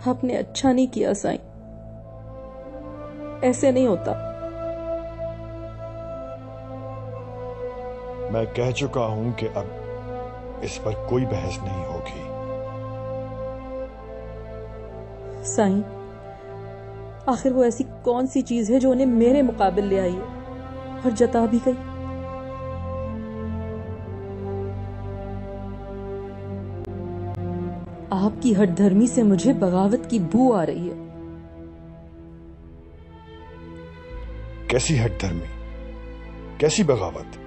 आपने अच्छा नहीं किया साईं, ऐसे नहीं होता। मैं कह चुका हूं कि अब इस पर कोई बहस नहीं होगी। साईं, आखिर वो ऐसी कौन सी चीज है जो उन्हें मेरे मुकाबिल ले आई है और जता भी गई? आपकी हठधर्मी से मुझे बगावत की बू आ रही है। कैसी हठधर्मी, कैसी बगावत?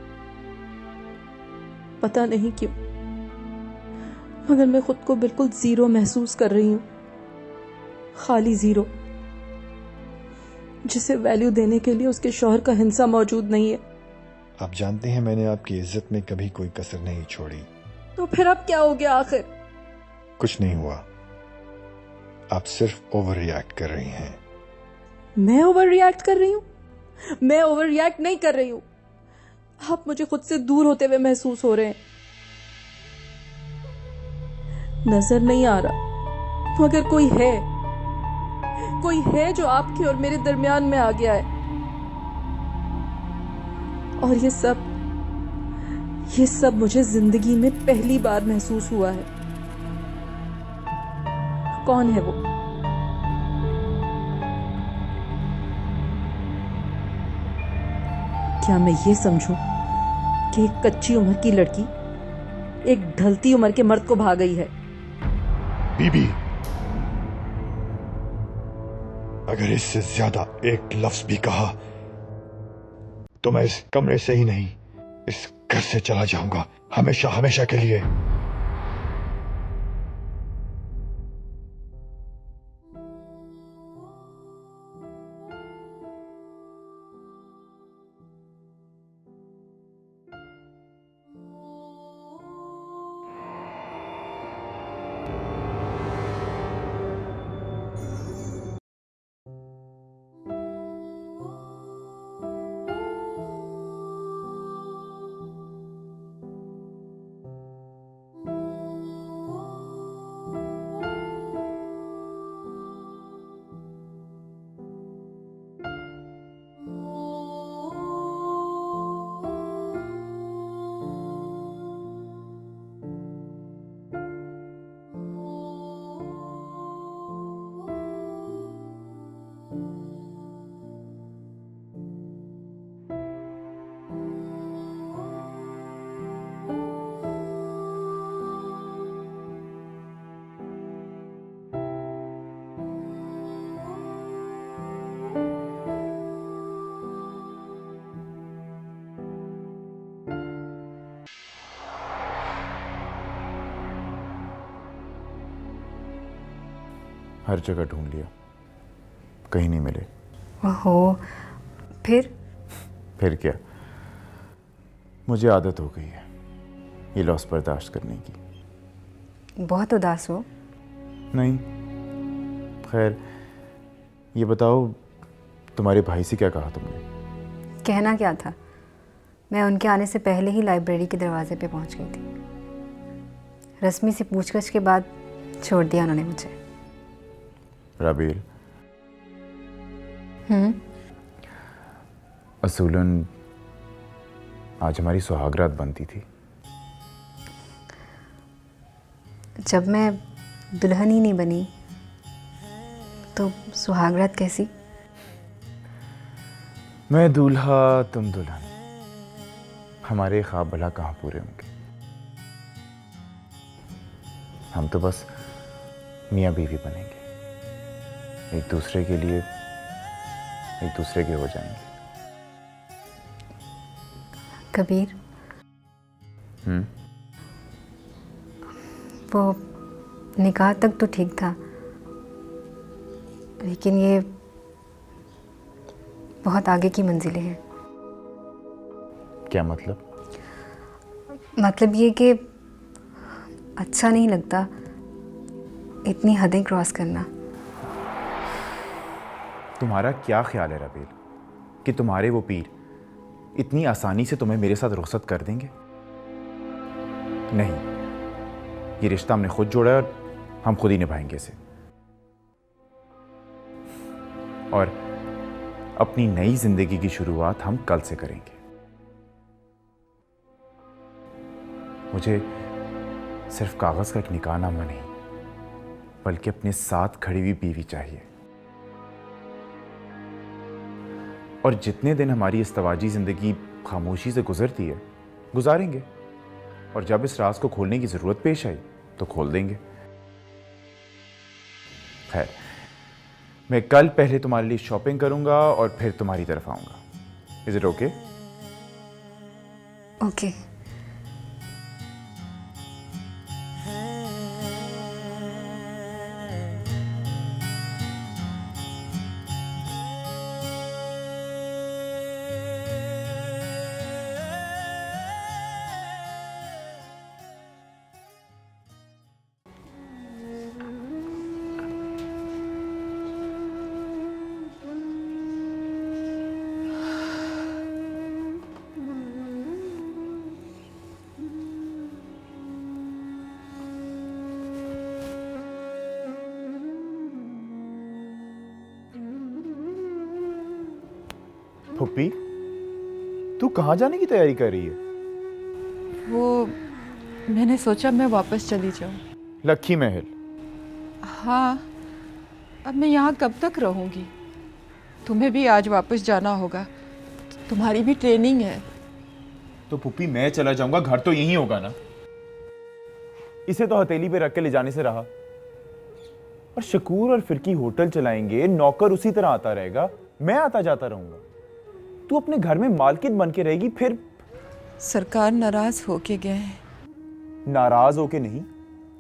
पता नहीं क्यों, मगर मैं खुद को बिल्कुल जीरो महसूस कर रही हूं। खाली जीरो, जिसे वैल्यू देने के लिए उसके शौहर का हिंसा मौजूद नहीं है। आप जानते हैं मैंने आपकी इज्जत में कभी कोई कसर नहीं छोड़ी। तो फिर अब क्या हो गया आखिर? कुछ नहीं हुआ, आप सिर्फ ओवर रिएक्ट कर रही हैं। मैं ओवर रिएक्ट कर रही हूं? मैं ओवर रिएक्ट नहीं कर रही हूं। आप मुझे खुद से दूर होते हुए महसूस हो रहे हैं। नजर नहीं आ रहा, मगर कोई है जो आपके और मेरे दरमियान में आ गया है। और ये सब मुझे जिंदगी में पहली बार महसूस हुआ है। कौन है वो? क्या मैं ये समझूं कि एक कच्ची उम्र की लड़की एक ढलती उम्र के मर्द को भा गई है? बीबी, अगर इससे ज्यादा एक लफ्ज भी कहा तो मैं इस कमरे से ही नहीं, इस घर से चला जाऊंगा, हमेशा हमेशा के लिए। हर जगह ढूंढ लिया, कहीं नहीं मिले। ओहो, फिर क्या, मुझे आदत हो गई है ये लॉस बर्दाश्त करने की। बहुत उदास हो? नहीं, खैर ये बताओ, तुम्हारे भाई से क्या कहा तुमने? कहना क्या था, मैं उनके आने से पहले ही लाइब्रेरी के दरवाजे पे पहुंच गई थी। रस्मी से पूछताछ के बाद छोड़ दिया उन्होंने मुझे। राबेल, असूलन आज हमारी सुहागरात बनती थी। जब मैं दुल्हन ही नहीं बनी तो सुहागरात कैसी? मैं दूल्हा तुम दुल्हन, हमारे ख्वाब भला कहाँ पूरे होंगे। हम तो बस मियाँ बीवी बनेंगे, एक दूसरे के लिए एक दूसरे के हो जाएंगे। कबीर, वो निकाह तक तो ठीक था, लेकिन ये बहुत आगे की मंजिलें हैं। क्या मतलब? मतलब ये कि अच्छा नहीं लगता इतनी हदें क्रॉस करना। तुम्हारा क्या ख्याल है राबेल कि तुम्हारे वो पीर इतनी आसानी से तुम्हें मेरे साथ रुखसत कर देंगे? नहीं, ये रिश्ता हमने खुद जोड़ा है और हम खुद ही निभाएंगे इसे। और अपनी नई जिंदगी की शुरुआत हम कल से करेंगे। मुझे सिर्फ कागज का एक निकाहनामा नहीं, बल्कि अपने साथ खड़ी हुई बीवी चाहिए। और जितने दिन हमारी इस तवाजी जिंदगी खामोशी से गुजरती है, गुजारेंगे। और जब इस राज को खोलने की जरूरत पेश आई तो खोल देंगे। खैर, मैं कल पहले तुम्हारे लिए शॉपिंग करूंगा और फिर तुम्हारी तरफ आऊंगा। Is it okay? ओके। फुप्पी, तू कहां जाने की तैयारी कर रही है? वो मैंने सोचा मैं वापस चली जाऊं। लक्की महल? हाँ, अब मैं यहाँ कब तक रहूँगी? तुम्हें भी आज वापस जाना होगा, तुम्हारी भी ट्रेनिंग है। तो पुप्पी, मैं चला जाऊंगा, घर तो यहीं होगा ना? इसे तो हथेली पे रख के ले जाने से रहा। और शकूर और फिरकी होटल चलाएंगे, नौकर उसी तरह आता रहेगा, मैं आता जाता रहूंगा। तू अपने घर में मालकिन बन के रहेगी। फिर सरकार नाराज होके गए हैं। नाराज होके नहीं,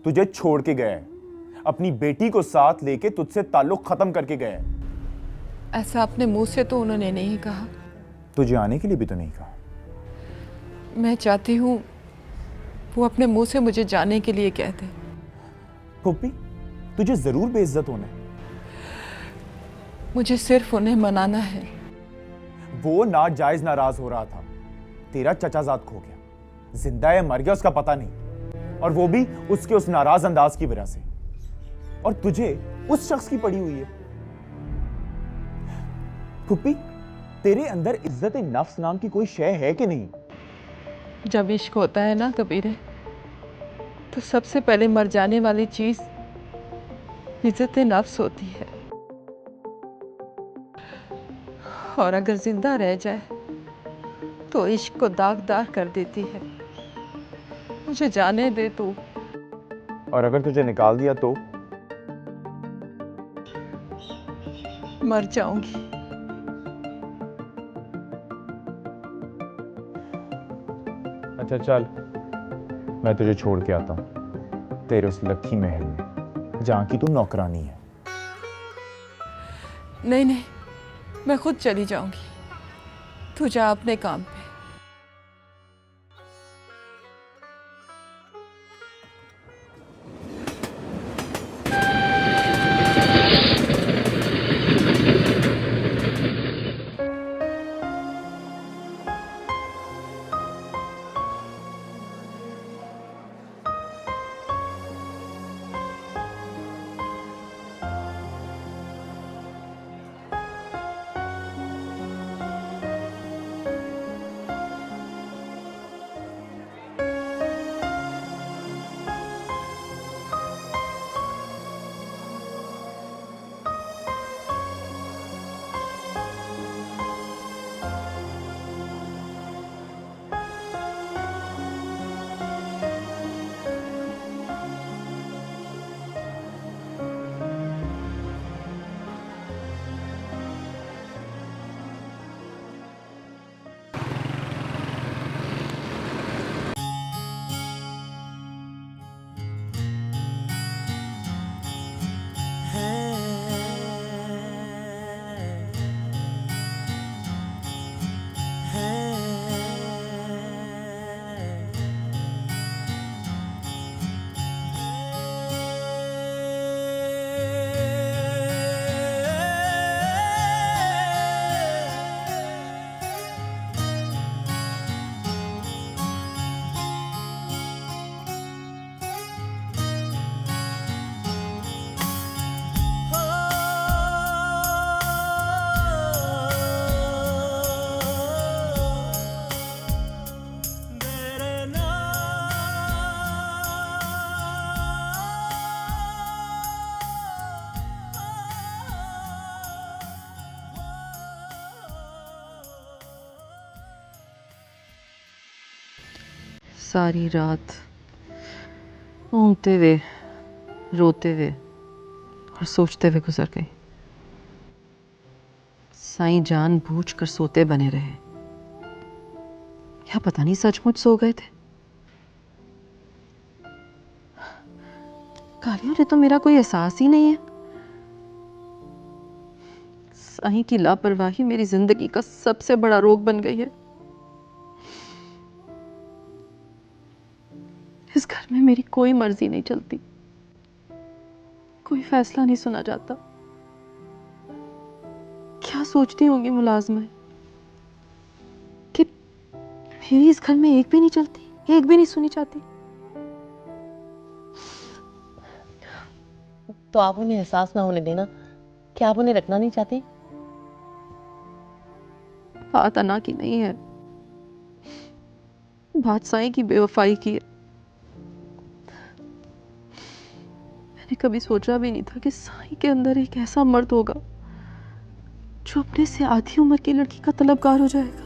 तुझे छोड़ के गए हैं। अपनी बेटी को साथ लेके तुझसे ताल्लुक खत्म करके गए हैं। ऐसा अपने मुंह से तो उन्होंने नहीं कहा। तुझे आने के लिए भी तो नहीं कहा। मैं चाहती हूँ वो अपने मुंह से मुझे जाने के लिए कह दे। पुप्पी, तुझे जरूर बेइज्जत होना है। मुझे सिर्फ उन्हें मनाना है। वो नाजायज नाराज हो रहा था। तेरा चचाजाद खो गया, जिंदा है मर गया उसका पता नहीं, और वो भी उसके उस नाराज अंदाज की वजह से। और तुझे उस शख्स की पड़ी हुई है। पुप्पी, तेरे अंदर इज्जत नफ्स नाम की कोई शय है कि नहीं? जब इश्क होता है ना कबीरे, तो सबसे पहले मर जाने वाली चीज इज्जत नफ्स होती है। और अगर जिंदा रह जाए तो इश्क को दागदार कर देती है। मुझे जाने दे तू। और अगर तुझे निकाल दिया तो? मर जाऊंगी। अच्छा चल, मैं तुझे छोड़ के आता हूं तेरे उस लक्की महल में, जहां की तू नौकरानी है। नहीं नहीं, मैं खुद चली जाऊंगी। तू जा अपने काम पे। सारी रात ऊँगते हुए, रोते हुए और सोचते हुए गुजर गई। साईं जानबूझकर सोते बने रहे, या पता नहीं सचमुच सो गए थे। कालिया ने तो मेरा कोई एहसास ही नहीं है। साईं की लापरवाही मेरी जिंदगी का सबसे बड़ा रोग बन गई है। इस घर में मेरी कोई मर्जी नहीं चलती, कोई फैसला नहीं सुना जाता। क्या सोचती होंगी मुलाजमें कि मेरी इस घर में एक भी नहीं चलती, एक भी नहीं सुनी जाती। तो आप उन्हें एहसास ना होने देना कि आप उन्हें रखना नहीं चाहती। बात अना की नहीं है, बात साईं की बेवफाई की है। मैंने कभी सोचा भी नहीं था कि साईं के अंदर एक ऐसा मर्द होगा जो अपने से आधी उम्र की लड़की का तलबगार हो जाएगा।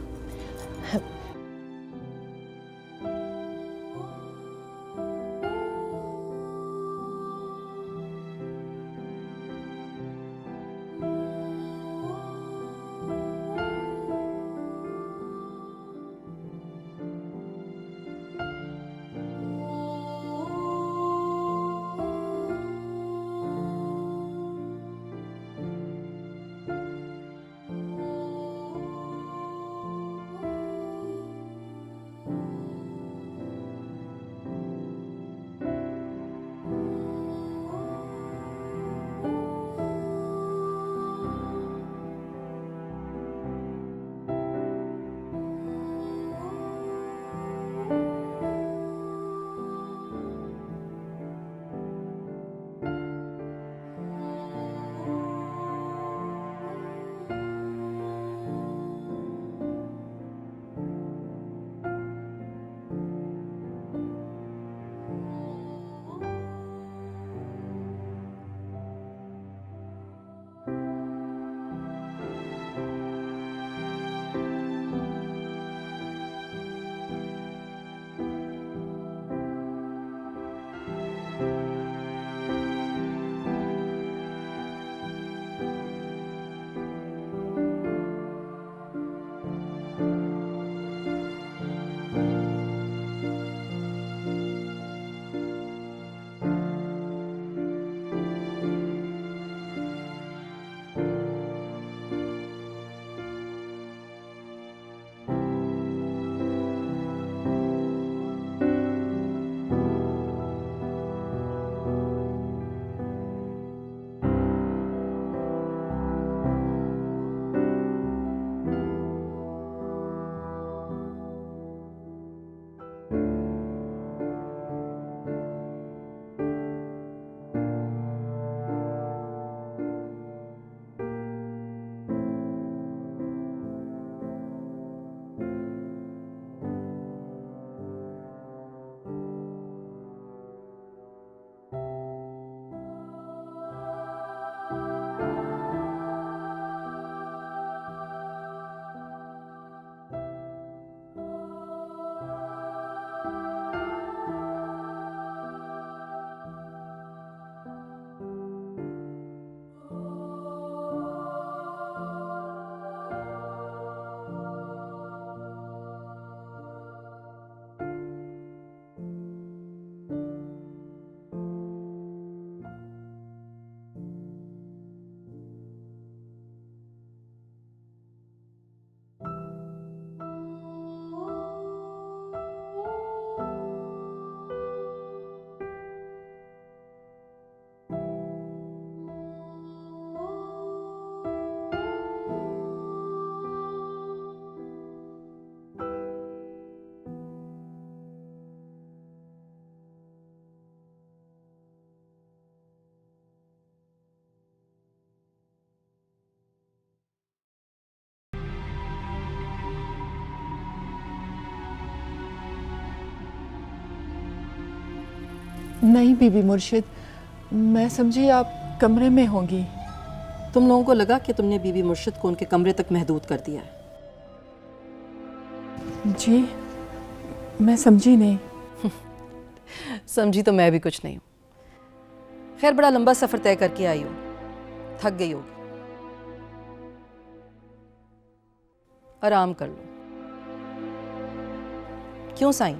नहीं बीबी मुर्शिद, मैं समझी आप कमरे में होंगी। तुम लोगों को लगा कि तुमने बीबी मुर्शिद को उनके कमरे तक महदूद कर दिया है। जी मैं समझी नहीं। समझी तो मैं भी कुछ नहीं हूँ। खैर बड़ा लंबा सफ़र तय करके आई हो, थक गई होगी, आराम कर लो। क्यों साईं?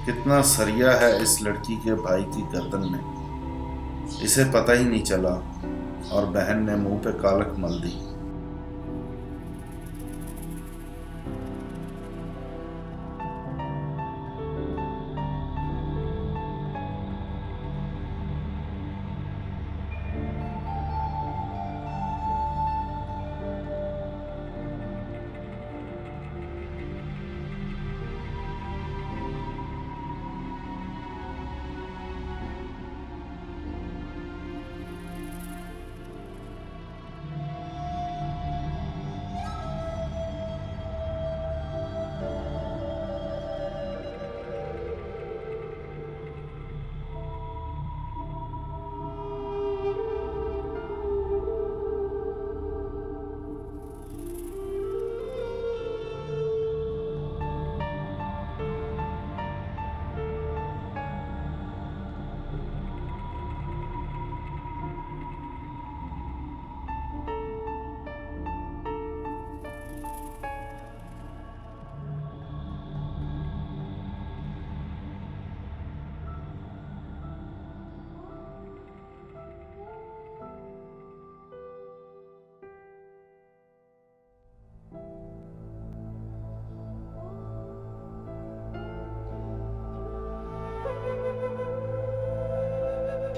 कितना सरिया है इस लड़की के भाई की गर्दन में, इसे पता ही नहीं चला और बहन ने मुंह पे कालक मल दी।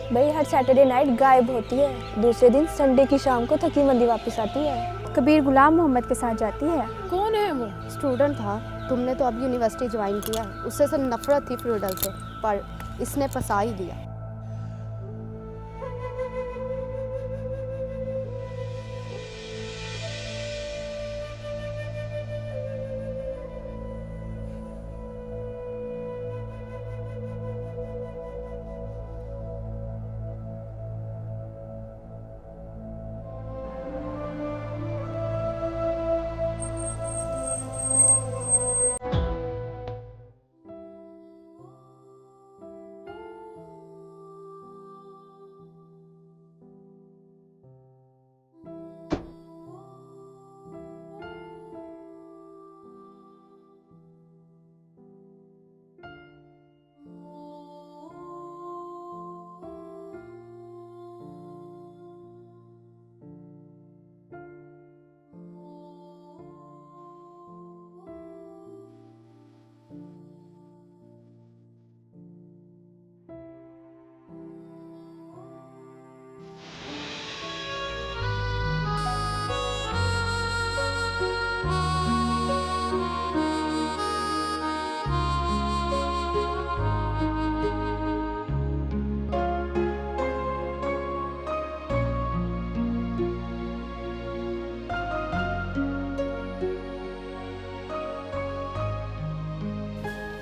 भाई हर सैटरडे नाइट गायब होती है, दूसरे दिन संडे की शाम को थकी मंदी वापस आती है। कबीर गुलाम मोहम्मद के साथ जाती है। कौन है वो? स्टूडेंट था। तुमने तो अभी यूनिवर्सिटी ज्वाइन किया है। उससे सब नफरत थी फ्यूडल से, पर इसने फंसा ही दिया।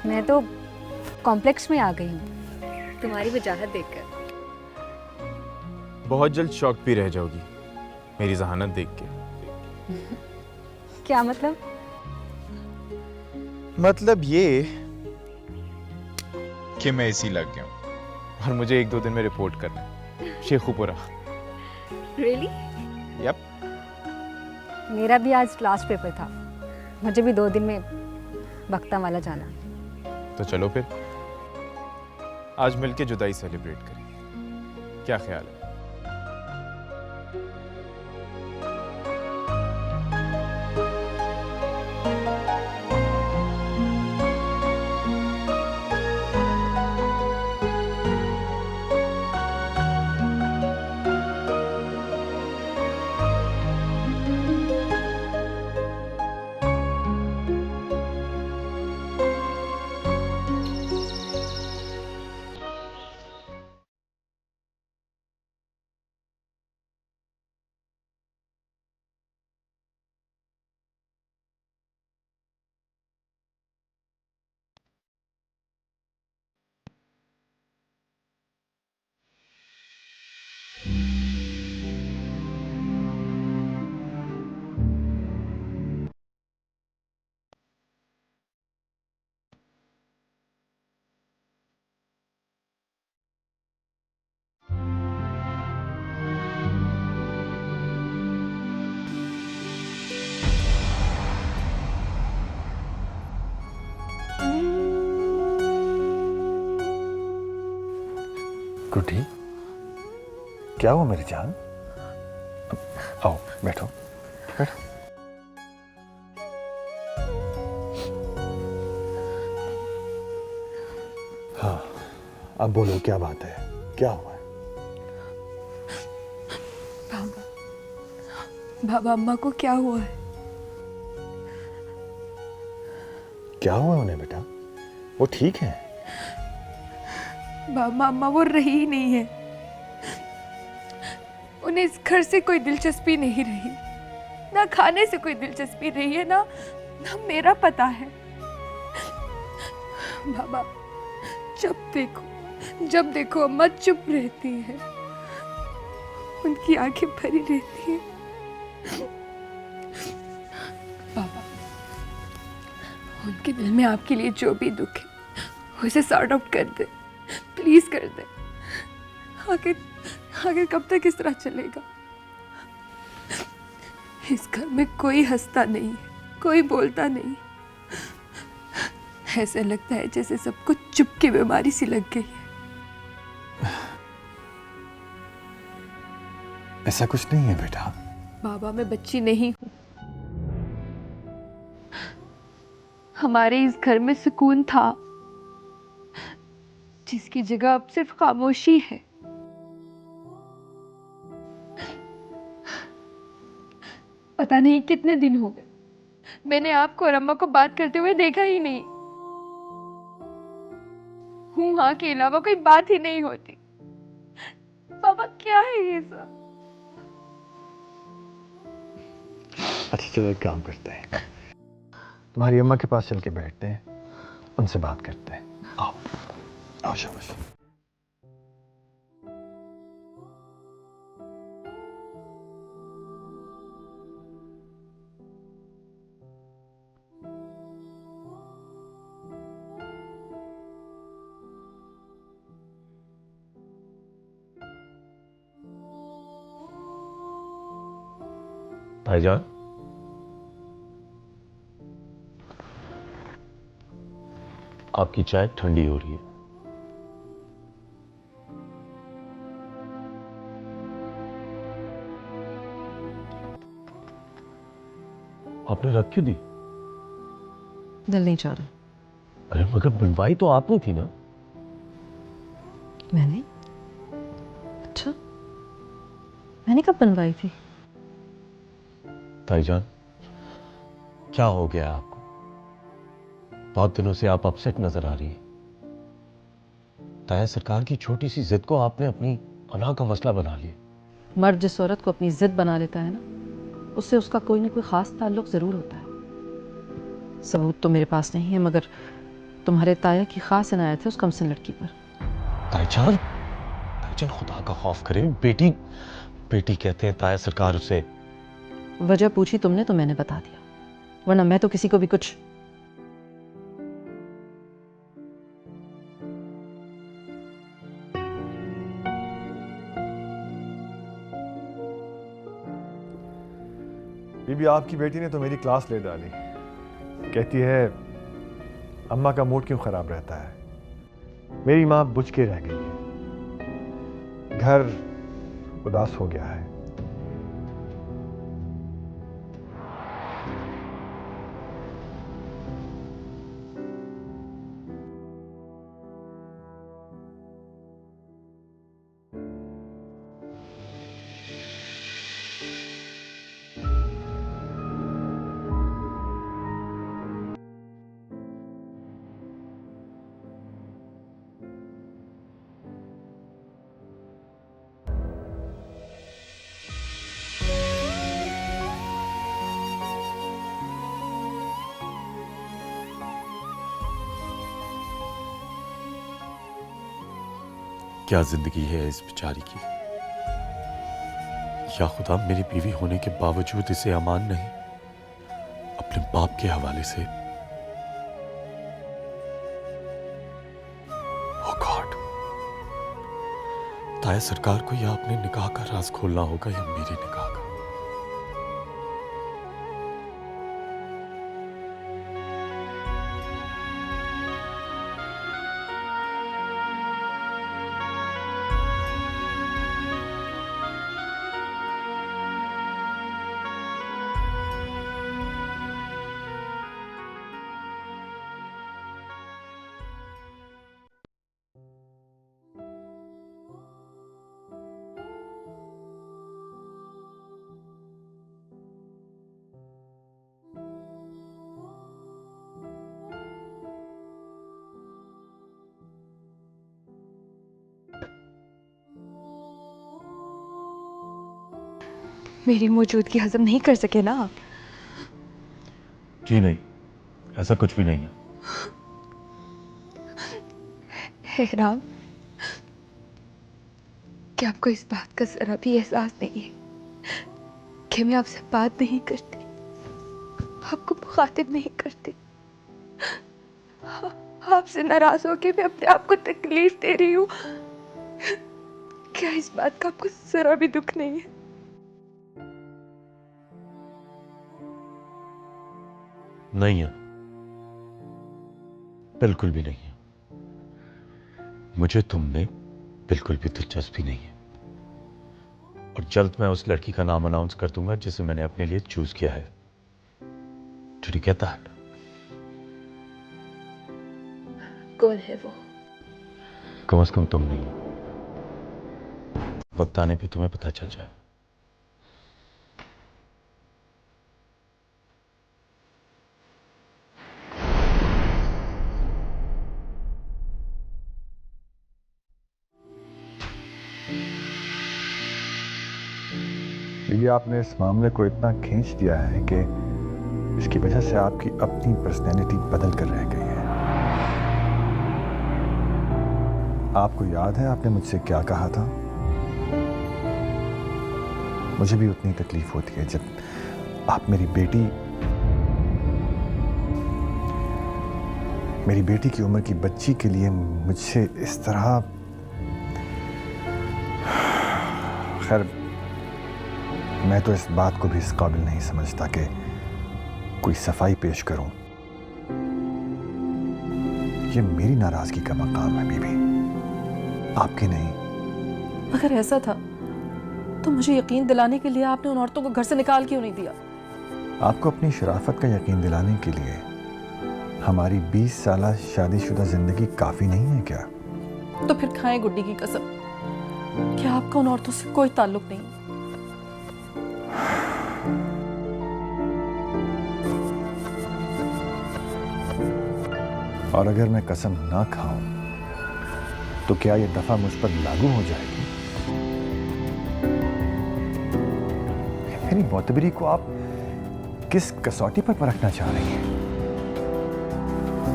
मैं तो कॉम्प्लेक्स में आ गई हूँ तुम्हारी वजाहत देखकर। बहुत जल्द शॉक भी रह जाओगी मेरी जहानत देख के। क्या मतलब? मतलब ये कि मैं इसी लग गया हूँ और मुझे 1-2 दिन में रिपोर्ट करना है शेखुपुरा। रियली? यप। मेरा भी आज लास्ट पेपर था, मुझे भी 2 दिन में बख्ता वाला जाना। तो चलो फिर आज मिलके जुदाई सेलिब्रेट करें, क्या ख्याल है? गुड्डी, क्या हुआ मेरी जान? आओ बैठो बैठो। हाँ, अब बोलो क्या बात है, क्या हुआ है? बाबा अम्मा को क्या हुआ है? क्या हुआ उन्हें बेटा? वो ठीक है? बाबा अम्मा वो रही ही नहीं है। उन्हें इस घर से कोई दिलचस्पी नहीं रही, ना खाने से कोई दिलचस्पी रही है, ना मेरा पता है। बाबा जब देखो अम्मा चुप रहती है, उनकी आंखें भरी रहती हैं। बाबा, उनके दिल में आपके लिए जो भी दुख है उसे सॉर्ट आउट कर दे, प्लीज कर दे। आखिर कब तक इस तरह चलेगा? इस घर में कोई हंसता नहीं है, कोई बोलता नहीं। ऐसे लगता है जैसे सबको चुप की बीमारी सी लग गई है। ऐसा कुछ नहीं है बेटा। बाबा, मैं बच्ची नहीं हूं। हमारे इस घर में सुकून था, जिसकी जगह अब सिर्फ खामोशी है। पता नहीं कितने दिन हो गए मैंने आपको और अम्मा को बात करते हुए देखा ही नहीं। हूँ हाँ के अलावा कोई बात ही नहीं होती। पापा, क्या है ये सब? अच्छा चलो एक काम करते हैं, तुम्हारी अम्मा के पास चल के बैठते हैं, उनसे बात करते हैं। आओ आओ शाबाश। भाईजान, आपकी चाय ठंडी हो रही है। आपने रख क्यों दी? दिल नहीं चाह रहा। अरे मगर बनवाई तो आपने थी ना। मैंने? अच्छा, मैंने कब बनवाई थी? भाईजान, क्या हो गया आपको? बहुत दिनों से आप अपसेट नजर आ रही है। ताया सरकार की छोटी सी जिद को आपने अपनी पनाह का मसला बना लिया। मर्द जिस औरत को अपनी जिद बना लेता है ना, उससे उसका कोई ना कोई खास ताल्लुक जरूर होता है। सबूत तो मेरे पास नहीं है, मगर तुम्हारे ताया की खास इनायत है उस कमसिन लड़की पर। ताईजान, ताईजान खुदा का खौफ करे, बेटी बेटी कहते हैं ताया सरकार उसे। वजह पूछी तुमने तो मैंने बता दिया, वरना मैं तो किसी को भी कुछ। बीबी, आपकी बेटी ने तो मेरी क्लास ले डाली। कहती है अम्मा का मूड क्यों खराब रहता है, मेरी माँ बुझ के रह गई है, घर उदास हो गया है। क्या जिंदगी है इस बेचारी की। या खुदा, मेरी बीवी होने के बावजूद इसे अमान नहीं, अपने बाप के हवाले से। ओ गॉड, ताया सरकार को या अपने निकाह का राज खोलना होगा या मेरे निकाह का। मेरी मौजूदगी हजम नहीं कर सके ना आप? जी नहीं, ऐसा कुछ भी नहीं है। हे राम, क्या आपको इस बात का जरा भी एहसास नहीं है कि मैं आपसे बात नहीं करती, आपको मुखातिब नहीं करती, आपसे नाराज होके मैं अपने आप को तकलीफ दे रही हूँ? क्या इस बात का आपको जरा भी दुख नहीं है? नहीं है, बिल्कुल भी नहीं है। मुझे तुमने बिल्कुल भी दिलचस्पी नहीं है, और जल्द मैं उस लड़की का नाम अनाउंस कर दूंगा जिसे मैंने अपने लिए चूज किया है। Did you get that? कौन है वो? कम से कम तुम नहीं। वक्त आने पे तुम्हें पता चल जाए। ये आपने इस मामले को इतना खींच दिया है कि इसकी वजह से आपकी अपनी पर्सनैलिटी बदल कर रह गई है। आपको याद है आपने मुझसे क्या कहा था? मुझे भी उतनी तकलीफ होती है जब आप मेरी बेटी की उम्र की बच्ची के लिए मुझसे इस तरह। खैर, मैं तो इस बात को भी इस काबिल नहीं समझता कि कोई सफाई पेश करूं। ये मेरी नाराजगी का मकाम है बीबी, आपकी नहीं। अगर ऐसा था तो मुझे यकीन दिलाने के लिए आपने उन औरतों को घर से निकाल क्यों नहीं दिया? आपको अपनी शराफत का यकीन दिलाने के लिए हमारी 20 साल शादीशुदा जिंदगी काफी नहीं है क्या? तो फिर खाएं गुड्डी की कसम कि आपका उन औरतों से कोई ताल्लुक नहीं। और अगर मैं कसम ना खाऊं तो क्या यह दफा मुझ पर लागू हो जाएगी? मेरी मोतबरी को आप किस कसौटी पर परखना चाह रही हैं?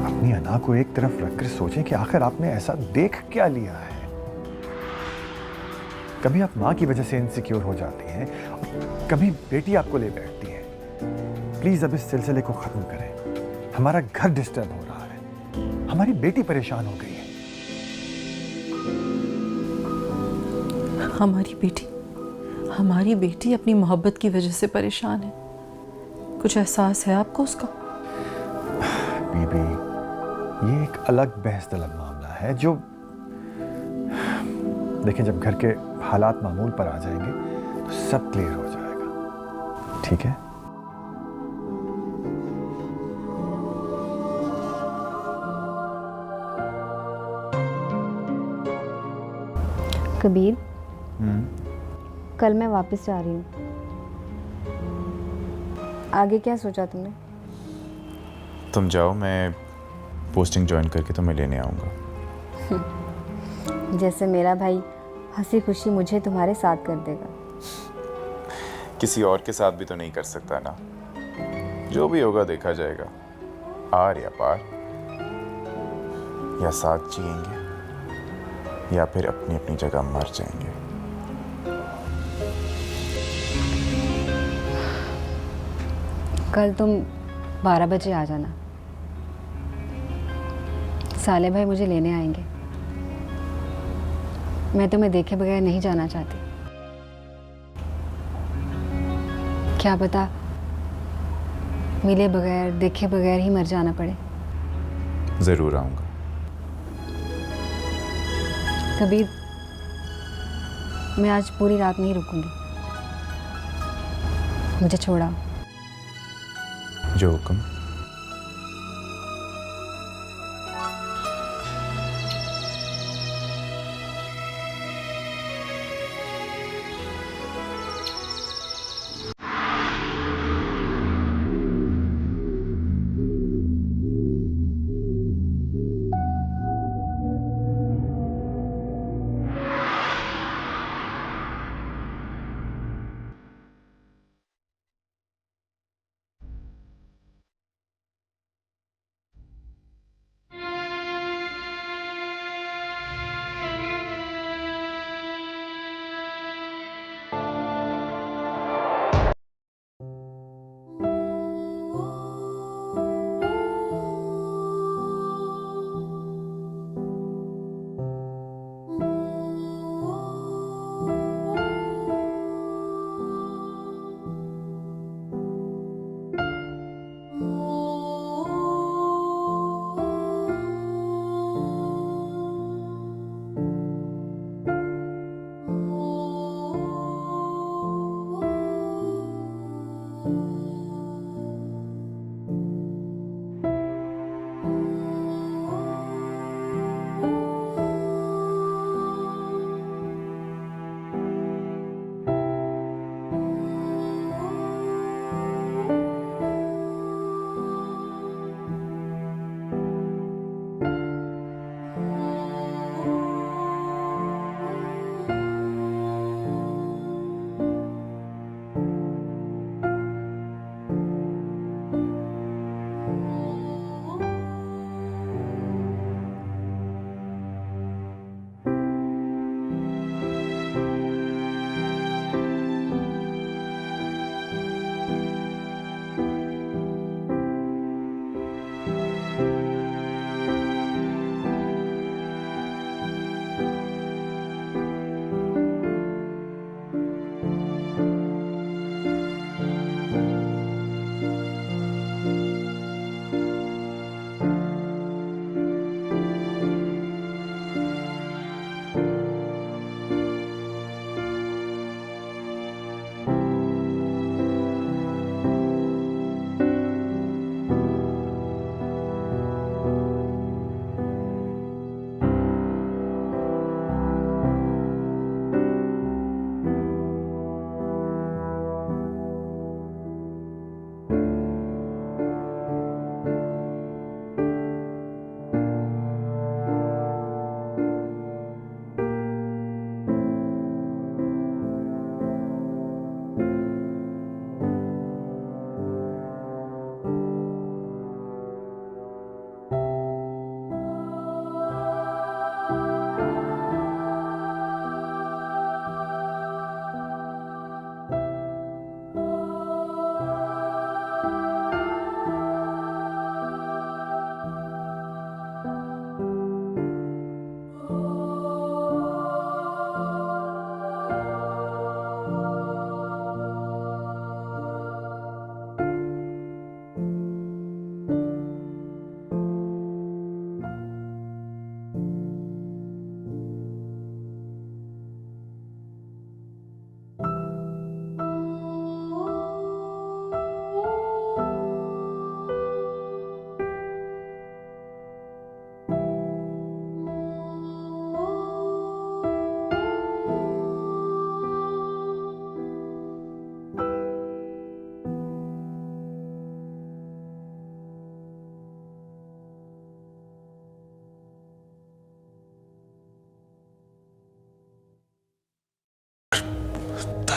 अपनी अना को एक तरफ रखकर सोचें कि आखिर आपने ऐसा देख क्या लिया है। कभी आप मां की वजह से इनसिक्योर हो जाती हैं और कभी बेटी आपको ले बैठती है। प्लीज अब इस सिलसिले को खत्म करें। हमारा घर डिस्टर्ब हो रहा है, हमारी बेटी परेशान हो गई है। हमारी बेटी अपनी मोहब्बत की वजह से परेशान है। कुछ एहसास है आपको उसका? बीबी, ये एक अलग बहस तलब मामला है जो देखें, जब घर के हालात मामूल पर आ जाएंगे तो सब क्लियर हो जाएगा। ठीक है? कबीर, कल मैं वापस जा रही हूँ। आगे क्या सोचा तुमने? तुम जाओ, मैं पोस्टिंग ज्वाइन करके तुम्हें लेने आऊँगा। जैसे मेरा भाई हंसी खुशी मुझे तुम्हारे साथ कर देगा। किसी और के साथ भी तो नहीं कर सकता ना। जो भी होगा देखा जाएगा, आर या पार, या साथ जिएंगे या फिर अपनी अपनी जगह मर जाएंगे। कल तुम 12 बजे आ जाना। साले भाई मुझे लेने आएंगे। मैं तुम्हें देखे बगैर नहीं जाना चाहती। क्या पता मिले बगैर, देखे बगैर ही मर जाना पड़े। जरूर आऊंगा। कबीर, मैं आज पूरी रात नहीं रुकूंगी। मुझे छोड़ा। जो हुक्म।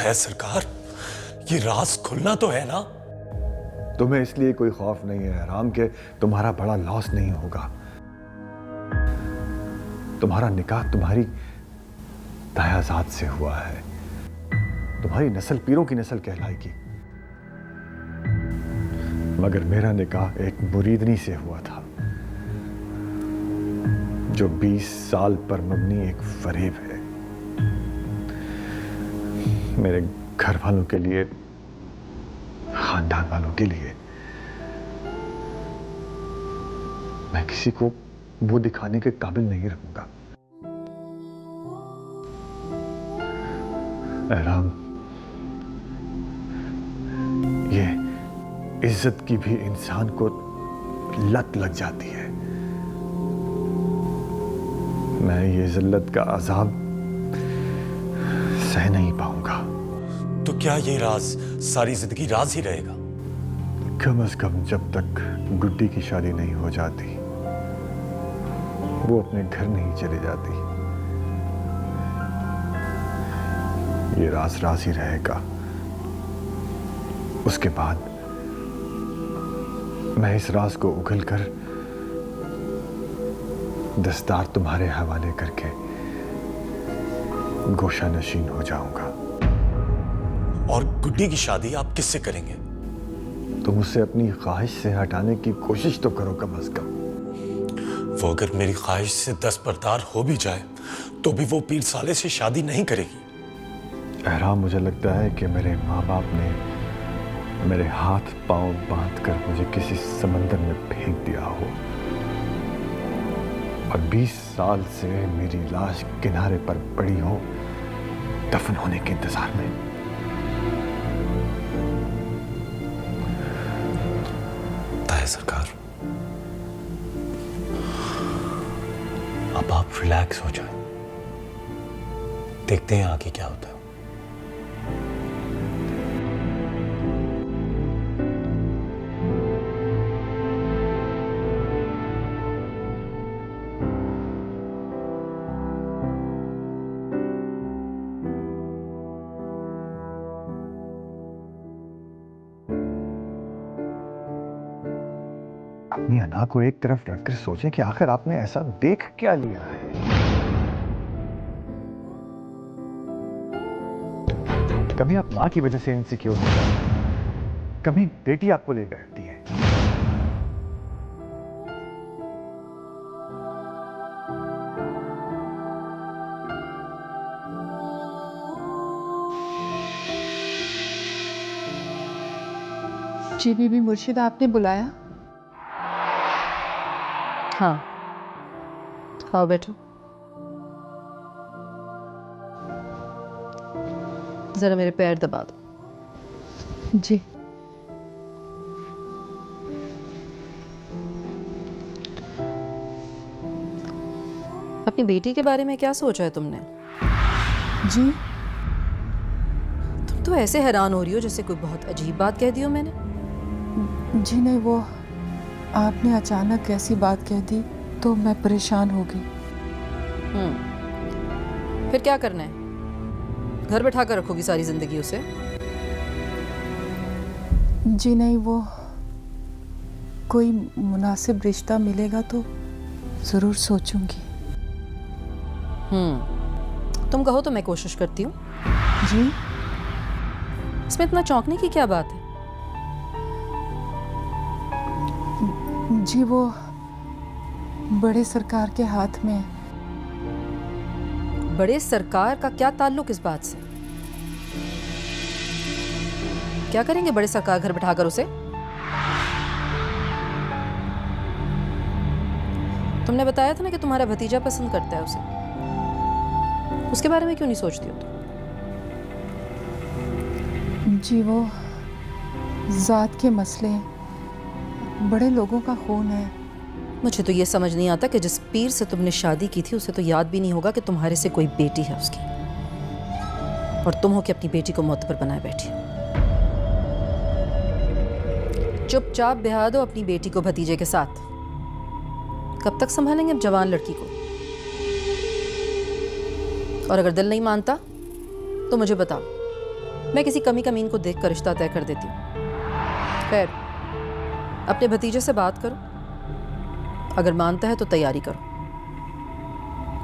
ताया सरकार, ये राज खुलना तो है ना? तुम्हें इसलिए कोई खौफ नहीं है राम के तुम्हारा बड़ा लॉस नहीं होगा। तुम्हारा निकाह तुम्हारी तायाजाद से हुआ है। तुम्हारी नस्ल पीरों की नस्ल कहलाएगी। मगर मेरा निकाह एक मुरीदनी से हुआ था, जो 20 साल पर मबनी एक फरेब है। मेरे घर वालों के लिए, खानदान वालों के लिए मैं किसी को मुंह दिखाने के काबिल नहीं रहूंगा। राम, ये इज्जत की भी इंसान को लत लग जाती है। मैं ये जिल्लत का अजाब सह नहीं पाऊंगा। तो क्या ये राज सारी जिंदगी राज ही रहेगा? कम से कम जब तक गुड्डी की शादी नहीं हो जाती, वो अपने घर नहीं चली जाती, ये राज राज ही रहेगा। उसके बाद मैं इस राज को उगलकर दस्तार तुम्हारे हवाले करके गोशा नशीन हो जाऊंगा। और गुड्डी की शादी आप किससे करेंगे? तुम उसे अपनी ख्वाहिश से हटाने की कोशिश तो करो कम से कम। वो अगर मेरी ख्वाहिश से दस्तबरदार हो भी जाए तो भी वो पीर साले से शादी नहीं करेगी। एहराम, मुझे लगता है कि मेरे माँ बाप ने मेरे हाथ पांव बांधकर मुझे किसी समंदर में फेंक दिया हो और 20 साल से मेरी लाश किनारे पर पड़ी हो, दफन होने के इंतजार में। ताया सरकार, अब आप रिलैक्स हो जाएं, देखते हैं आगे क्या होता है। अपनी अना को एक तरफ रखकर सोचें कि आखिर आपने ऐसा देख क्या लिया है। कभी आप मां की वजह से इनसिक्योर हो जाते हैं, कभी बेटी आपको ले बैठती है। जी बीबी मुर्शिदा, आपने बुलाया? हाँ, आओ बैठो। जरा मेरे पैर दबा दो। जी। अपनी बेटी के बारे में क्या सोचा है तुमने? जी, तुम तो ऐसे हैरान हो रही हो जैसे कोई बहुत अजीब बात कह दी हो मैंने। जी नहीं, वो आपने अचानक ऐसी बात कह दी तो मैं परेशान हो गई। फिर क्या करना है? घर बैठा कर रखोगी सारी जिंदगी उसे? जी नहीं, वो कोई मुनासिब रिश्ता मिलेगा तो जरूर सोचूंगी। तुम कहो तो मैं कोशिश करती हूँ। जी? इसमें इतना चौंकने की क्या बात है? जी, वो बड़े सरकार के हाथ में है। बड़े सरकार का क्या ताल्लुक इस बात से? क्या करेंगे बड़े सरकार घर बिठाकर उसे? तुमने बताया था ना कि तुम्हारा भतीजा पसंद करता है उसे। उसके बारे में क्यों नहीं सोचती हो तुम? जी, वो जात के मसले हैं, बड़े लोगों का खून है। मुझे तो ये समझ नहीं आता कि जिस पीर से तुमने शादी की थी उसे तो याद भी नहीं होगा कि तुम्हारे से कोई बेटी है उसकी, और तुम हो कि अपनी बेटी को मोतबर बनाए बैठी। चुपचाप ब्याह दो अपनी बेटी को भतीजे के साथ। कब तक संभालेंगे अब जवान लड़की को? और अगर दिल नहीं मानता तो मुझे बताओ, मैं किसी कमी कमीन को देखकर रिश्ता तय कर देती हूँ। खैर, अपने भतीजे से बात करो, अगर मानता है तो तैयारी करो।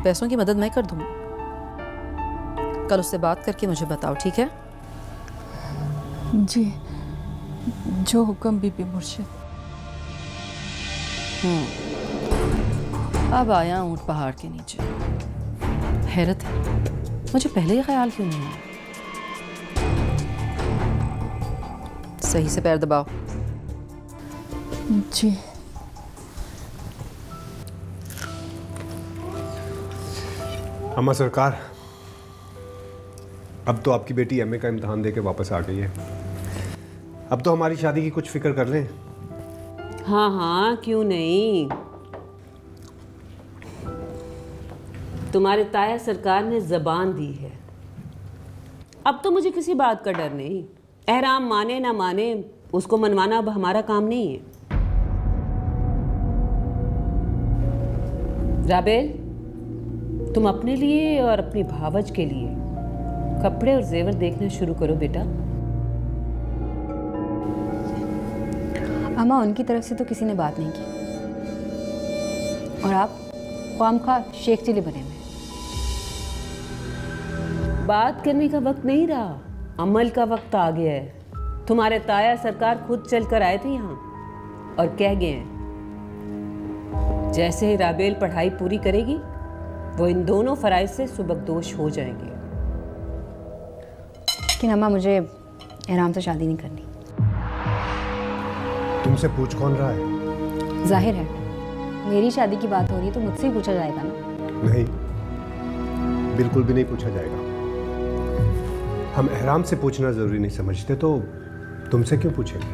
पैसों की मदद मैं कर दूंगी। कल उससे बात करके मुझे बताओ, ठीक है? जी, जो हुक्म बीबी मुर्शिद। अब आया ऊंट पहाड़ के नीचे। हैरत है, मुझे पहले ही ख्याल क्यों नहीं आया। सही से पैर दबाओ। जी। अम्मा सरकार, अब तो आपकी बेटी एमए का इम्तहान देके वापस आ गई है। अब तो हमारी शादी की कुछ फिक्र कर लें। हाँ हाँ, क्यों नहीं। तुम्हारे ताया सरकार ने जबान दी है। अब तो मुझे किसी बात का डर नहीं। एहराम माने ना माने, उसको मनवाना अब हमारा काम नहीं है। राबेल, तुम अपने लिए और अपनी भावज के लिए कपड़े और जेवर देखना शुरू करो बेटा। अम्मा, उनकी तरफ से तो किसी ने बात नहीं की, और आप ख्वामखा शेख चिली बने में। बात करने का वक्त नहीं रहा, अमल का वक्त आ गया है। तुम्हारे ताया सरकार खुद चल कर आए थे यहाँ और कह गए हैं जैसे ही राबेल पढ़ाई पूरी करेगी वो इन दोनों फराइज से सुबकदोश हो जाएंगे। लेकिन अम्मा, मुझे एहराम से शादी नहीं करनी। तुमसे पूछ कौन रहा है? जाहिर है, मेरी शादी की बात हो रही है तो मुझसे ही पूछा जाएगा ना। नहीं, बिल्कुल भी नहीं पूछा जाएगा। हम एहराम से पूछना जरूरी नहीं समझते, तो तुमसे क्यों पूछेंगे?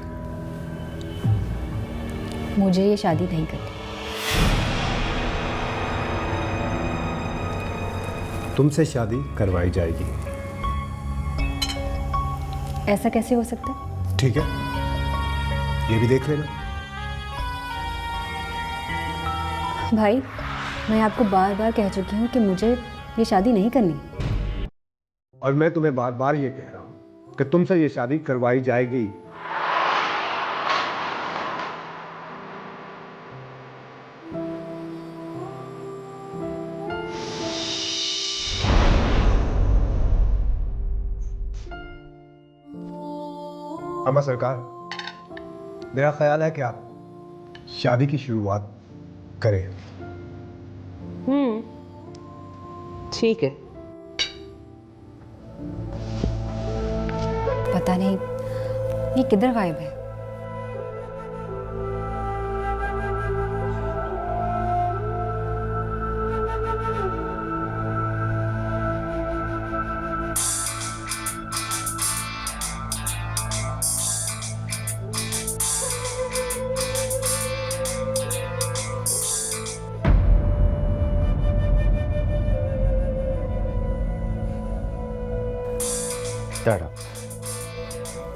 मुझे ये शादी नहीं करनी। तुमसे शादी करवाई जाएगी। ऐसा कैसे हो सकता है? ठीक है, ये भी देख लेना। भाई, मैं आपको बार बार कह चुकी हूँ कि मुझे ये शादी नहीं करनी। और मैं तुम्हें बार बार ये कह रहा हूँ कि तुमसे ये शादी करवाई जाएगी। अम्मा सरकार, मेरा ख्याल है कि आप शादी की शुरुआत करें। ठीक है। पता नहीं ये किधर गायब है। तड़प,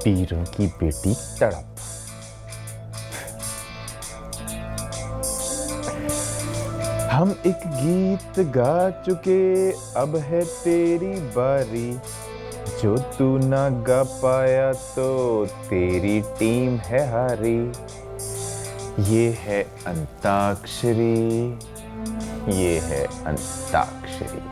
पीरों की बेटी तड़प। हम एक गीत गा चुके, अब है तेरी बारी। जो तू ना गा पाया तो तेरी टीम है हारी। ये है अंताक्षरी, ये है अंताक्षरी।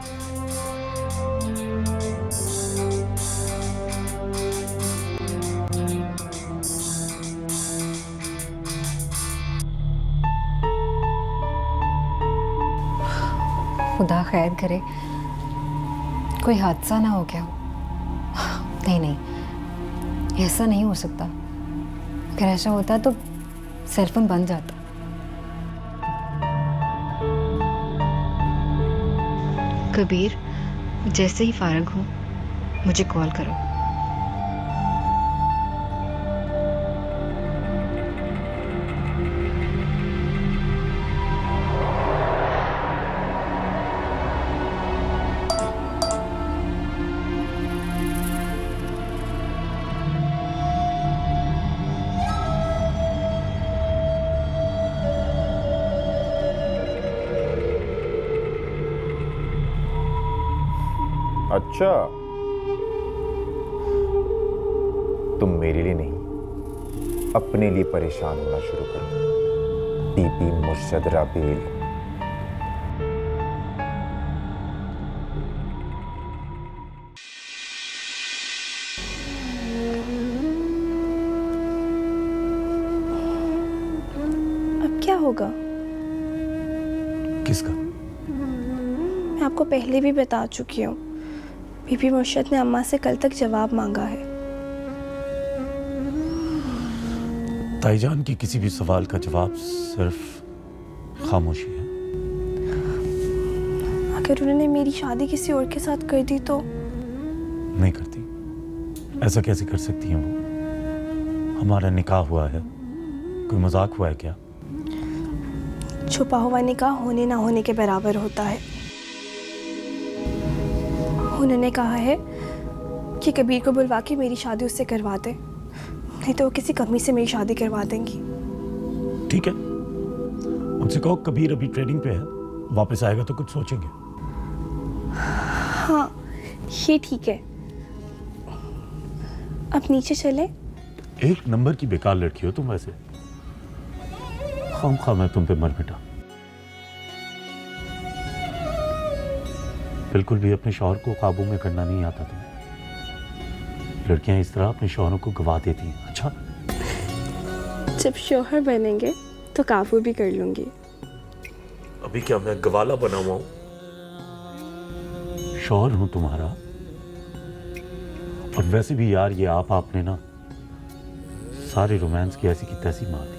खुदा खैर करे, कोई हादसा ना हो गया हो। नहीं नहीं, ऐसा नहीं हो सकता। अगर ऐसा होता तो सेलफोन बन जाता। कबीर, जैसे ही फारग हो मुझे कॉल करो। अच्छा, मेरे लिए नहीं, अपने लिए परेशान होना शुरू करो। टीपी मुर्शद राबेल। अब क्या होगा? किसका? मैं आपको पहले भी बता चुकी हूँ, बीबी मुर्शद ने अम्मा से कल तक जवाब मांगा है। ताईजान के किसी भी सवाल का जवाब सिर्फ खामोशी है। अगर उन्होंने मेरी शादी किसी और के साथ कर दी तो? नहीं करती। ऐसा कैसे कर सकती हैं वो? हमारा निकाह हुआ है, कोई मजाक हुआ है क्या? छुपा हुआ निकाह होने ना होने के बराबर होता है। उन्होंने कहा है कि कबीर को बुलवा के मेरी शादी उससे करवा दे, नहीं तो वो किसी कमी से मेरी शादी करवा देंगी। ठीक है, उनसे कहो कबीर अभी ट्रेनिंग पे है, वापस आएगा तो कुछ सोचेंगे। हाँ, ये ठीक है। अब नीचे चले। एक नंबर की बेकार लड़की हो तुम वैसे। खामखा मैं तुम पे मर मिटा। बिल्कुल भी अपने शौहर को काबू में करना नहीं आता तुम्हें। लड़कियां इस तरह अपने शौहरों को गवा देती हैं। अच्छा, जब शौहर बनेंगे तो काबू भी कर लूंगी। अभी क्या मैं गवाला बना हुआ हूं? शौहर हूं तुम्हारा। और वैसे भी यार ये आपने ना सारे रोमांस की ऐसी की तैसी मार दी।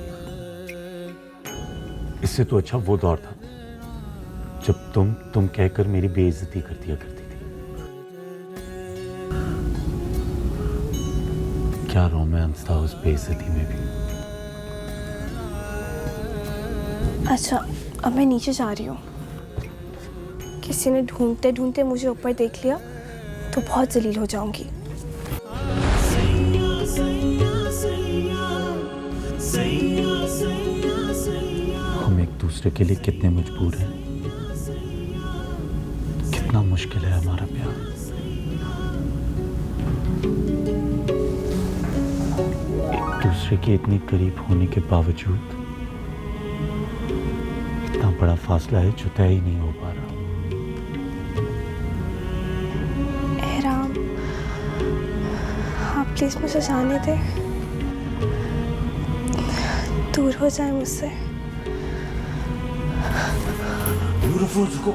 इससे तो अच्छा वो दौर था जब तुम कहकर मेरी बेइज्जती कर दिया करती थी। क्या रोमांस था उस बेइज्जती में भी। अच्छा, अब मैं नीचे जा रही हूँ। किसी ने ढूंढते ढूंढते मुझे ऊपर देख लिया तो बहुत जलील हो जाऊंगी। हम एक दूसरे के लिए कितने मजबूर हैं, कितना मुश्किल है हमारा प्यार। एक दूसरे के इतने करीब होने के बावजूद इतना बड़ा फासला है जो तय ही नहीं हो पा रहा। एहराम, आप प्लीज मुझे जाने दें, दूर हो जाए मुझसे। रुको,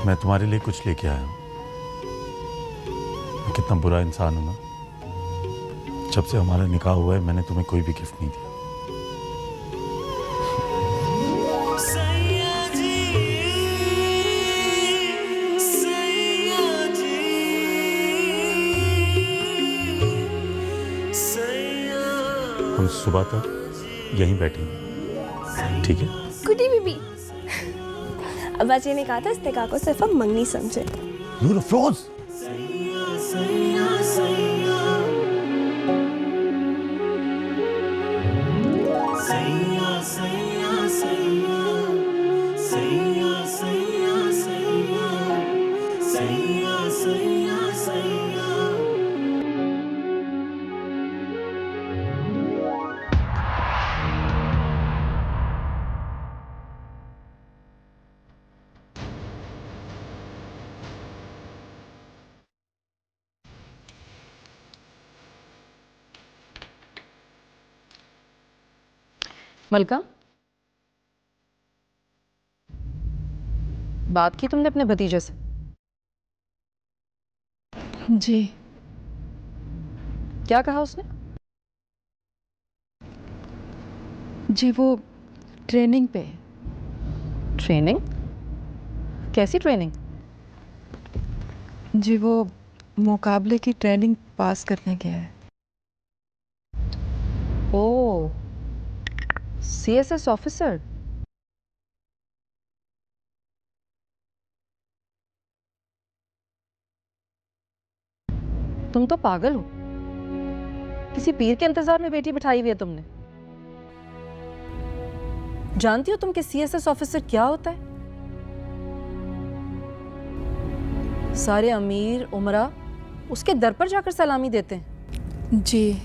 मैं तुम्हारे लिए कुछ लेके आया हूं। मैं कितना बुरा इंसान हूं ना। जब से हमारा निकाह हुआ है मैंने तुम्हें कोई भी गिफ्ट नहीं दिया। हम सुबह तक यहीं बैठेंगे, ठीक है? गुडी बीबी, अब्बा जी ने कहा था इस निकाह को सिर्फ हम मंगनी समझे। नूर अफरोज, मलका, बात की तुमने अपने भतीजे से? जी। क्या कहा उसने? जी वो ट्रेनिंग पे। ट्रेनिंग? कैसी ट्रेनिंग? जी वो मुकाबले की ट्रेनिंग पास करने गया है। ओह, सीएसएस ऑफिसर। तुम तो पागल हो। किसी पीर के इंतजार में बेटी बिठाई हुई है तुमने। जानती हो तुम कि सीएसएस ऑफिसर क्या होता है? सारे अमीर उमरा उसके दर पर जाकर सलामी देते हैं। जी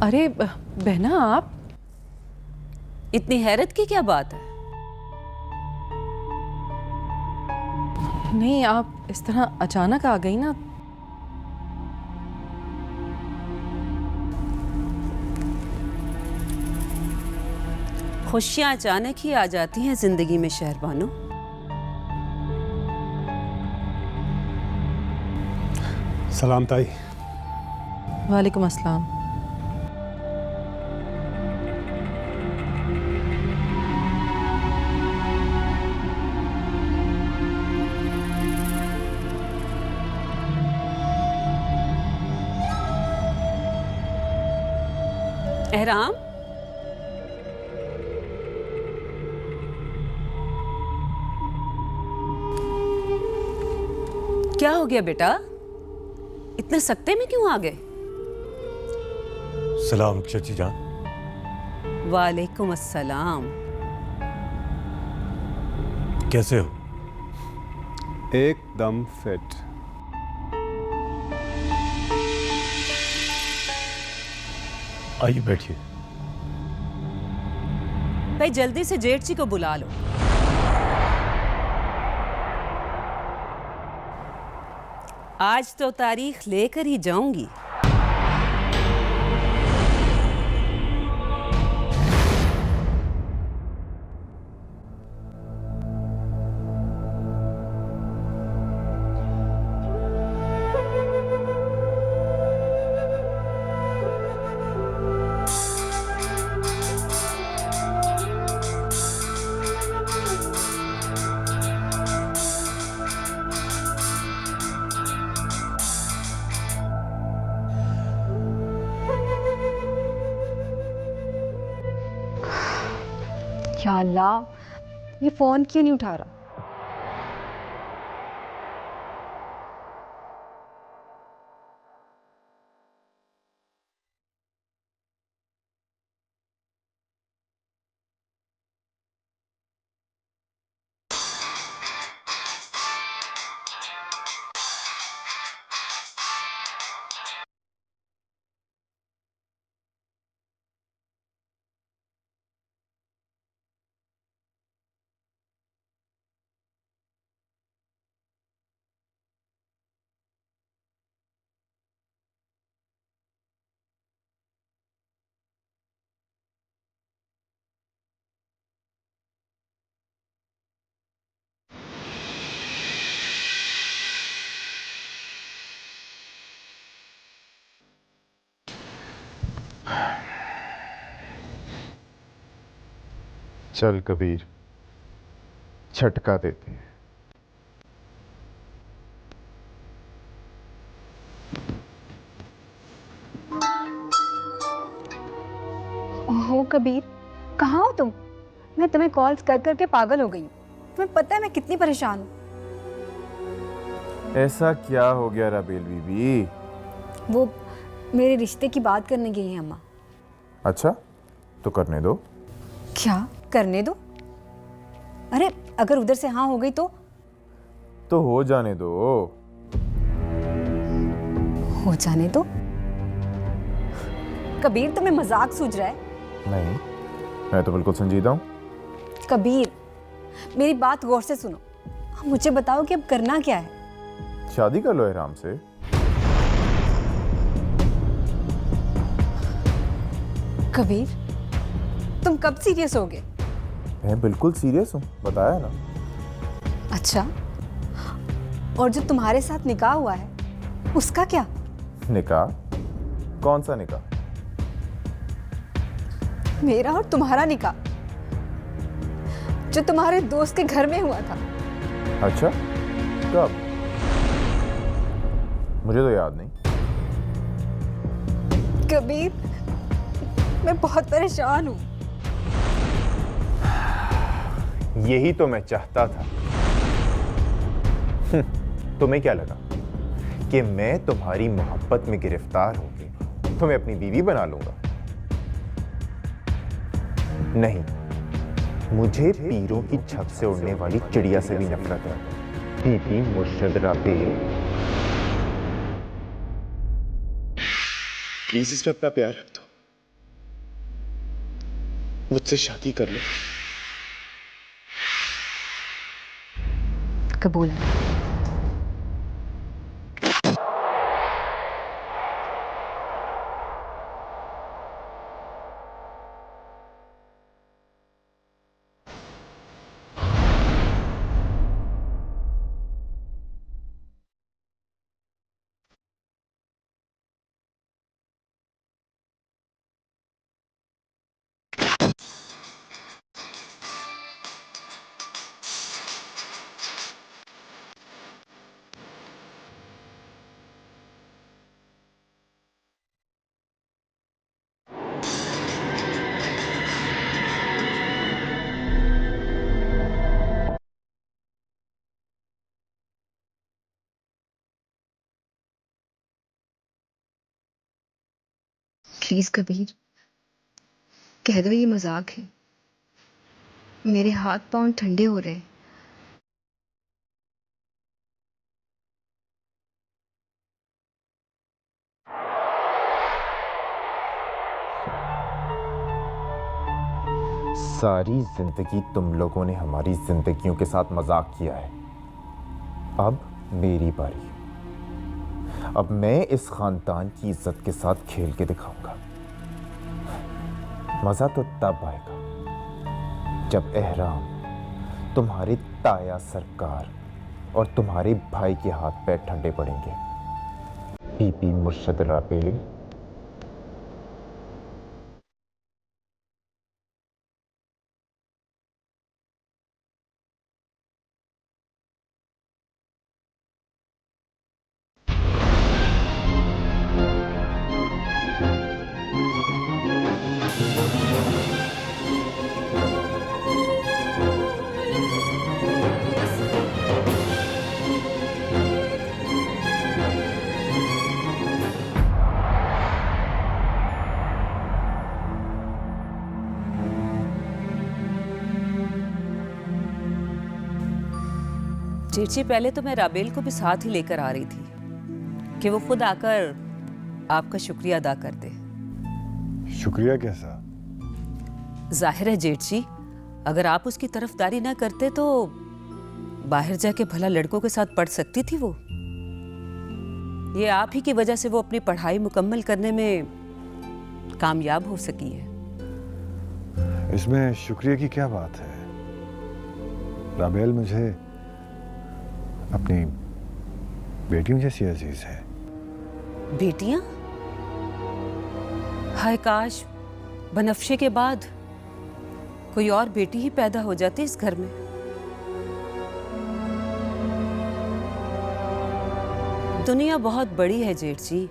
अरे बहना, आप इतनी हैरत की क्या बात है? नहीं, आप इस तरह अचानक आ गई ना। खुशियां अचानक ही आ जाती हैं जिंदगी में शहरबानो। सलाम ताई। वालेकुम अस्सलाम। एहराम, क्या हो गया बेटा? इतने सख्ते में क्यों आ गए? सलाम चाची जान। वालेकुम अस्सलाम। कैसे हो? एकदम फिट। आइए बैठिए। भाई जल्दी से जेठ जी को बुला लो। आज तो तारीख लेकर ही जाऊंगी। या अल्लाह, ये फ़ोन क्यों नहीं उठा रहा? चल कबीर, झटका देते हैं। ओहो कबीर, कहाँ हो तुम? मैं तुम्हें कॉल्स कर करके पागल हो गई हूँ। तुम्हें पता है मैं कितनी परेशान हूँ। ऐसा क्या हो गया रबील बीबी? वो मेरे रिश्ते की बात करने गई हैं अम्मा। अच्छा, तो करने दो। क्या करने दो? अरे अगर उधर से हाँ हो गई तो हो जाने दो। हो जाने दो? कबीर तुम्हें मजाक सूझ रहा है? नहीं, मैं तो बिल्कुल संजीदा हूँ। कबीर मेरी बात गौर से सुनो। मुझे बताओ कि अब करना क्या है? शादी कर लो एहराम से। कबीर, तुम कब सीरियस हो गए? मैं बिल्कुल सीरियस हूँ, बताया ना। अच्छा, और जो तुम्हारे साथ निकाह हुआ है उसका क्या? निकाह? कौन सा निकाह? मेरा और तुम्हारा निकाह, जो तुम्हारे दोस्त के घर में हुआ था। अच्छा, कब? मुझे तो याद नहीं। कबीर, मैं बहुत परेशान हूँ। यही तो मैं चाहता था। तुम्हें क्या लगा कि मैं तुम्हारी मोहब्बत में गिरफ्तार होकर तुम्हें अपनी बीवी बना लूंगा? नहीं, मुझे पीरों की छत से उड़ने वाली चिड़िया से भी नफरत है। बीबी मुर्शद राबेल, प्लीज इसमें अपना प्यार रख दो, मुझसे शादी कर लो। कबूल। प्लीज कबीर, कह दो ये मजाक है। मेरे हाथ पांव ठंडे हो रहे हैं। सारी जिंदगी तुम लोगों ने हमारी जिंदगियों के साथ मजाक किया है। अब मेरी बारी। अब मैं इस खानदान की इज्जत के साथ खेल के दिखाऊंगा। मजा तो तब आएगा जब एहराम तुम्हारे ताया सरकार और तुम्हारे भाई के हाथ पैर ठंडे पड़ेंगे। बीबी मुर्शद राबेल, चेची, पहले तो मैं राबेल को भी साथ ही लेकर आ रही थी कि वो खुद आकर आपका शुक्रिया अदा कर दे। शुक्रिया कैसा? जाहिर है जेठ जी, अगर आप उसकी तरफदारी ना करते तो बाहर जाके भला लड़कों के साथ पढ़ सकती थी वो। ये आप ही की वजह से वो अपनी पढ़ाई मुकम्मल करने में कामयाब हो सकी है। इसमें शुक्रिया की क्या बात है? राबेल मुझे अपनी बेटियों जैसी अजीज है। बेटियां? हाय काश बनफ्शे के बाद कोई और बेटी ही पैदा हो जाती इस घर में। दुनिया बहुत बड़ी है जेठ जी,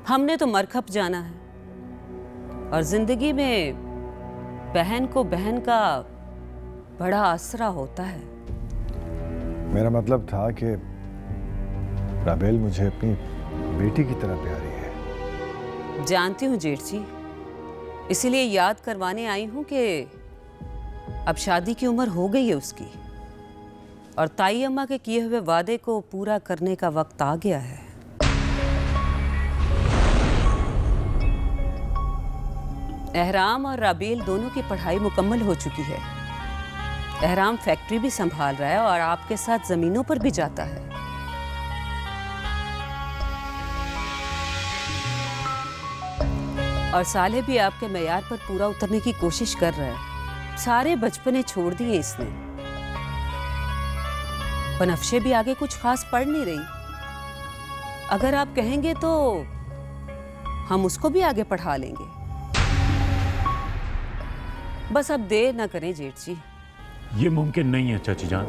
हमने तो मरखप जाना है और जिंदगी में बहन को बहन का बड़ा आसरा होता है। मेरा मतलब था कि राबेल मुझे अपनी बेटी की तरह प्यारी है। जानती हूँ जेठ जी, इसीलिए याद करवाने आई हूँ कि अब शादी की उम्र हो गई है उसकी और ताई अम्मा के किए हुए वादे को पूरा करने का वक्त आ गया है। एहराम और राबेल दोनों की पढ़ाई मुकम्मल हो चुकी है। एहराम फैक्ट्री भी संभाल रहा है और आपके साथ जमीनों पर भी जाता है। और साले भी आपके मेयार पर पूरा उतरने की कोशिश कर रहा है। सारे बचपने छोड़ दिए इसने। बनफ्शे भी आगे कुछ खास पढ़ नहीं रही। अगर आप कहेंगे तो हम उसको भी आगे पढ़ा लेंगे। बस अब देर ना करें जेठ जी। ये मुमकिन नहीं है चाची जान।